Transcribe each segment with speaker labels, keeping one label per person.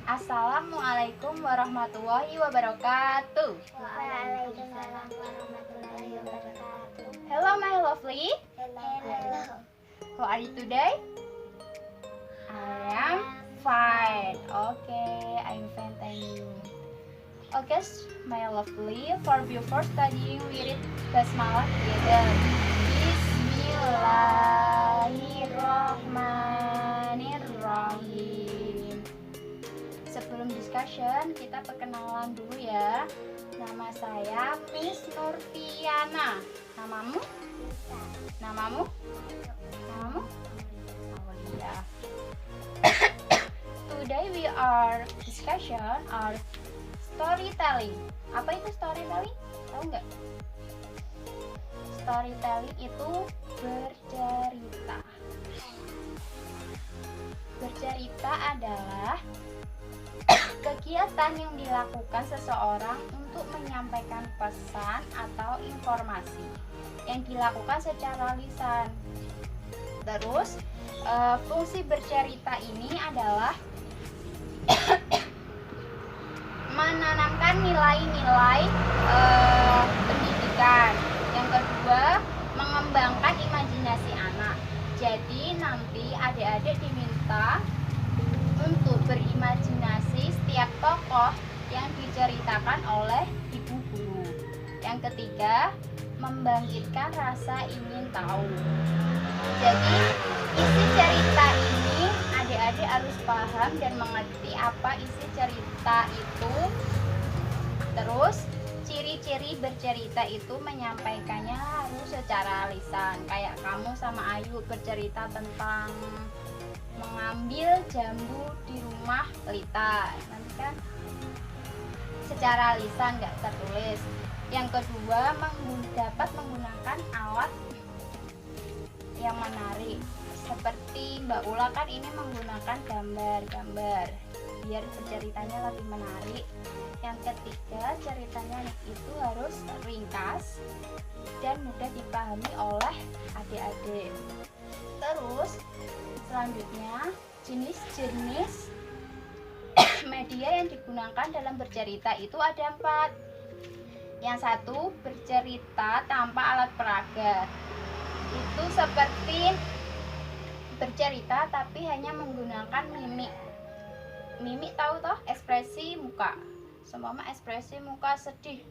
Speaker 1: Assalamualaikum warahmatullahi wabarakatuh.
Speaker 2: Waalaikumsalam warahmatullahi wabarakatuh.
Speaker 1: Hello my lovely.
Speaker 2: Hello.
Speaker 1: How are you today? I am fine. Okay, I'm fine, thank you. Okay, my lovely. Before studying, we read Basmalah together. Bismillahirrahmanirrahim. Sebelum discussion, kita perkenalan dulu ya. Nama saya Miss Nurfiana. Namamu? Namamu? Namamu? Aulia. Today we are discussion our storytelling. Apa itu storytelling? Tahu nggak? Storytelling itu bercerita. Bercerita adalah kegiatan yang dilakukan seseorang untuk menyampaikan pesan atau informasi yang dilakukan secara lisan. Terus fungsi bercerita ini adalah menanamkan nilai-nilai pendidikan. Yang kedua, mengembangkan imajinasi anak. Jadi nanti adik-adik diminta untuk berimajinasi setiap tokoh yang diceritakan oleh ibu guru. Yang ketiga, membangkitkan rasa ingin tahu. Jadi isi cerita ini adik-adik harus paham dan mengerti apa isi cerita itu. Terus ciri-ciri bercerita itu menyampaikannya harus secara lisan. Kayak kamu sama Ayu bercerita tentang mengambil jambu di rumah Lita, nanti kan secara lisan nggak tertulis. Yang kedua, dapat menggunakan alat yang menarik, seperti Mbak Ula kan ini menggunakan gambar-gambar biar berceritanya lebih menarik. Yang ketiga, ceritanya itu harus ringkas dan mudah dipahami oleh adik-adik. Terus selanjutnya, jenis-jenis media yang digunakan dalam bercerita itu ada 4. Yang satu, bercerita tanpa alat peraga. Itu seperti bercerita tapi hanya menggunakan mimik. Mimik tahu toh, ekspresi muka. Seumpama ekspresi muka sedih,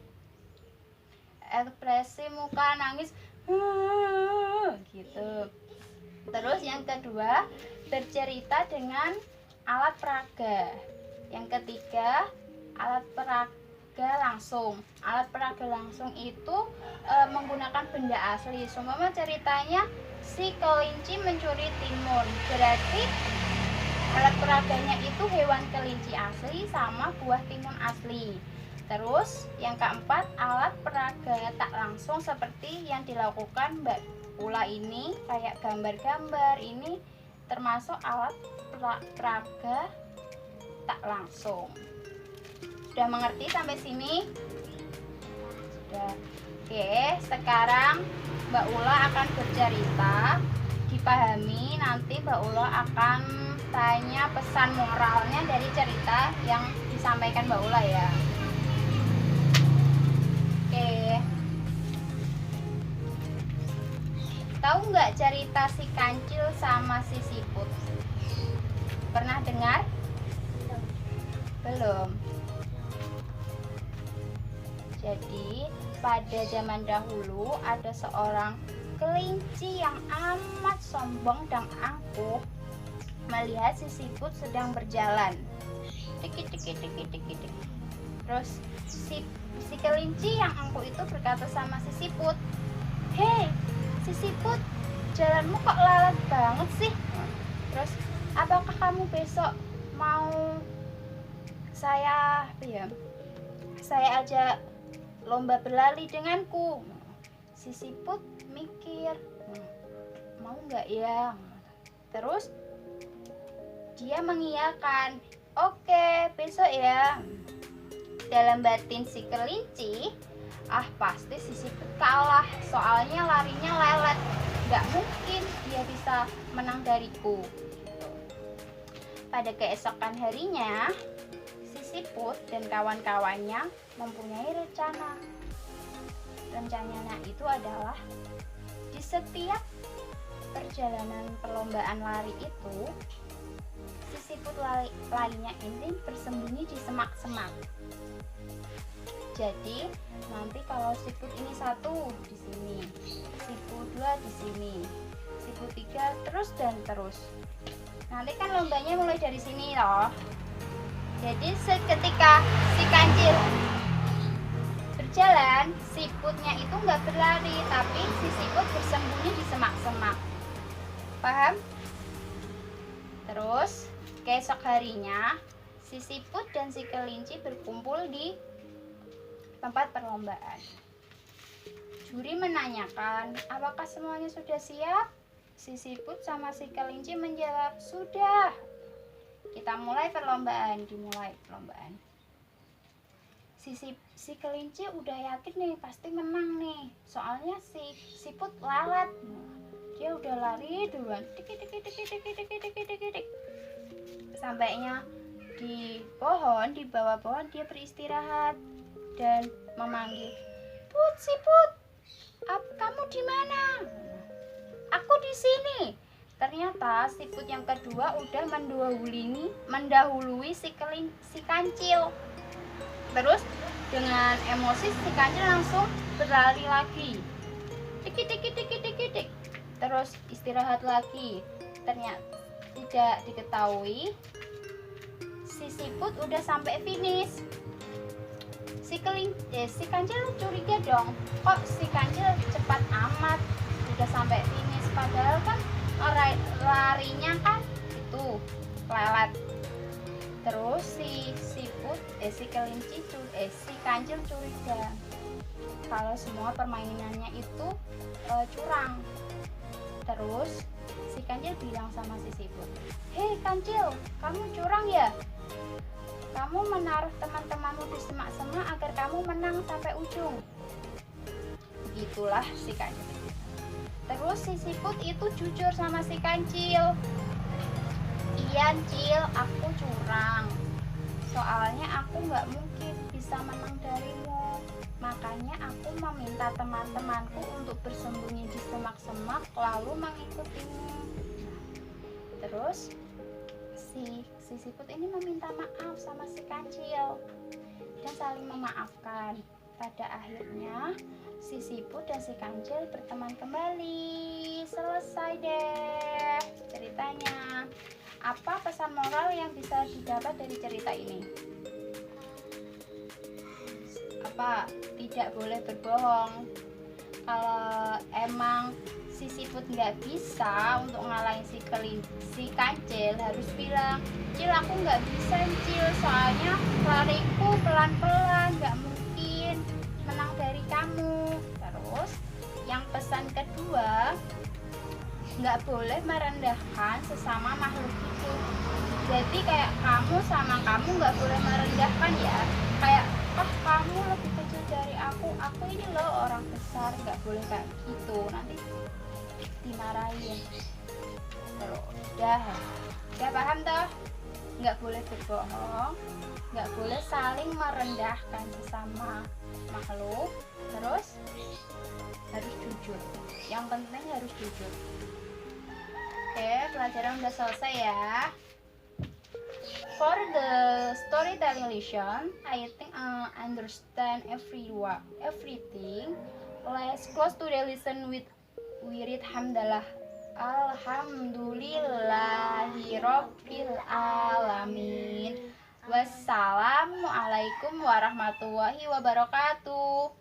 Speaker 1: ekspresi muka nangis, gitu. Terus yang kedua, bercerita dengan alat peraga. Yang ketiga, alat peraga langsung. Alat peraga langsung itu menggunakan benda asli. Seumpama ceritanya si kelinci mencuri timun, berarti alat peraganya itu hewan kelinci asli sama buah timun asli. Terus yang keempat, alat peraga tak langsung seperti yang dilakukan Mbak Ula ini, kayak gambar-gambar, ini termasuk alat peraga tak langsung. Sudah mengerti sampai sini? Sudah. Oke, sekarang Mbak Ula akan bercerita, dipahami. Nanti Mbak Ula akan tanya pesan moralnya dari cerita yang disampaikan Mbak Ula ya. Oke. Tahu nggak cerita si kancil sama si siput? Pernah dengar? Belum. Jadi pada zaman dahulu ada seorang kelinci yang amat sombong dan angkuh melihat si siput sedang berjalan. Tik. Terus si kelinci yang angkuh itu berkata sama si siput, "Hei, si siput, jalanmu kok lalat banget sih? Terus apakah kamu besok mau saya ajak lomba berlari denganku?" Si siput mikir, mau nggak ya? Terus dia mengiyakan, "Oke, besok ya." Dalam batin si kelinci, pasti si siput kalah, soalnya larinya lelet, nggak mungkin dia bisa menang dariku. Pada keesokan harinya, Siput dan kawan-kawannya mempunyai rencana. Rencananya itu adalah di setiap perjalanan perlombaan lari itu, si siput lainnya ini bersembunyi di semak-semak. Jadi nanti kalau siput ini satu di sini, siput dua di sini, siput tiga terus dan terus. Nanti kan lombanya mulai dari sini loh. Jadi seketika si kancil berjalan, siputnya itu nggak berlari, tapi si siput bersembunyi di semak-semak. Paham? Terus keesok harinya si siput dan si kelinci berkumpul di tempat perlombaan. Juri menanyakan, apakah semuanya sudah siap? Si siput sama si kelinci menjawab, sudah. Kita mulai perlombaan, dimulai perlombaan. Si kelinci udah yakin nih, pasti menang nih. Soalnya si siput lalat. Dia udah lari duluan. Sampainya di pohon, di bawah pohon dia beristirahat dan memanggil, "Put, siput, kamu di mana?" "Aku di sini." Ternyata siput yang kedua udah mendahului si kancil. Terus dengan emosi si kancil langsung berlari lagi. Tik. Terus istirahat lagi. Ternyata tidak diketahui si siput udah sampai finish. Si kancil curiga dong, kok si kancil cepat amat udah sampai finish, padahal kan larinya kan itu lelet. Terus si kancil curiga kalau semua permainannya itu curang. Terus si kancil bilang sama si siput, "Hei kancil, kamu curang ya? Kamu menaruh teman-temanmu di semak-semak agar kamu menang sampai ujung." Begitulah si kancil. Terus si siput itu jujur sama si kancil, "Iya Cil, aku curang. Soalnya aku nggak mungkin bisa menang darimu. Makanya aku meminta teman-temanku untuk bersembunyi di semak-semak lalu mengikutimu." Terus si siput ini meminta maaf sama si kancil dan saling memaafkan. Pada akhirnya si siput dan si kancil berteman kembali. Selesai deh ceritanya. Apa pesan moral yang bisa didapat dari cerita ini? Apa? Tidak boleh berbohong. Kalau emang si siput nggak bisa untuk ngalahin si kancil, harus bilang, "Cil, aku nggak bisa Cil, soalnya lariku pelan-pelan, nggak mungkin menang dari kamu." Terus yang pesan kedua, nggak boleh merendahkan sesama makhluk hidup. Jadi kayak kamu sama kamu nggak boleh merendahkan ya, kayak, kamu lebih kecil dari aku ini loh orang besar, nggak boleh kayak gitu, nanti dimarahin. Terus udah paham toh? Nggak boleh berbohong, nggak boleh saling merendahkan sesama makhluk, terus harus jujur. Yang penting harus jujur. Oke, pelajaran udah selesai ya. For the storytelling lesson, I think I understand everything. Let's close today lesson with wirid hamdalah. Alhamdulillahirabbil alamin. Wassalamualaikum warahmatullahi wabarakatuh.